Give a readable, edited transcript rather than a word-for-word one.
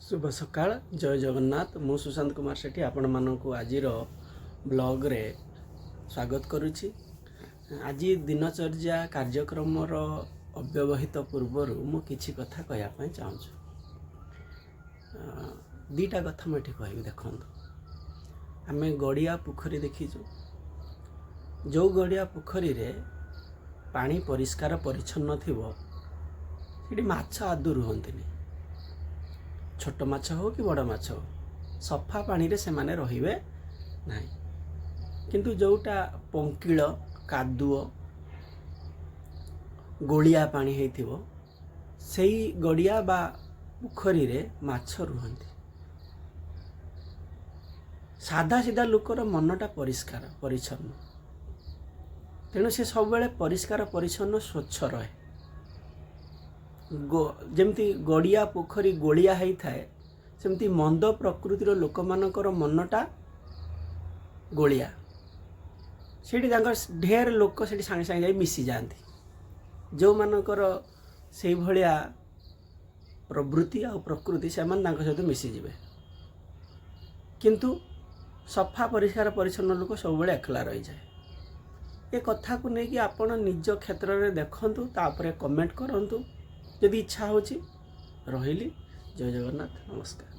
शुभ सकाळ जय जगन्नाथ मु सुशांत कुमार सेठी आपण मानक आज ब्लॉग रे स्वागत करुच्ची। आज दिनचर्या कार्यक्रम अव्यवहित पूर्वर मु किछि कथा कहवाई चाहूँ। दीटा कथा मुझे कह देखु आम गड़िया पोखरी देखीचु। जो गड़िया पोखरी रे पानी परिष्कार परिच्छन्न थिबो सेठी माछ आदु रुहंतिनी। छोट माछ हो कि बड़ माछ हो सफा पानी रे से माने रहिबे नाही। किंतु जोटा पंकिल कादुओ गोलिया पानी हेइथिबो सेई गड़िया बा पोखरी रे माछ रुहंती। साधा सीधा लोकर मनटा परिष्कार परिच्छन्न तेणु से सब बेले परिष्कार परिच्छन्न स्वच्छ रहे। जमती गड़िया पोखरी गोलिया है थाए सेमती मंद प्रकृतिर लोक मानकर मनटा गोलिया सेठी ढेर लोक सेठी सांगे सांगे जाई मिसी जाती। जो मानकर से भलिया प्रवृत्ति आ प्रकृति से सहित मिसी जिवे। किंतु सफा परिष्कार परिच्छन्न लोक सब बेले एकला रही जाए। ए कथा को लेकिन आपण निज क्षेत्र में देखंतु तापरे कमेंट करंतु। यदि इच्छा होची रहिली। जय जगन्नाथ नमस्कार।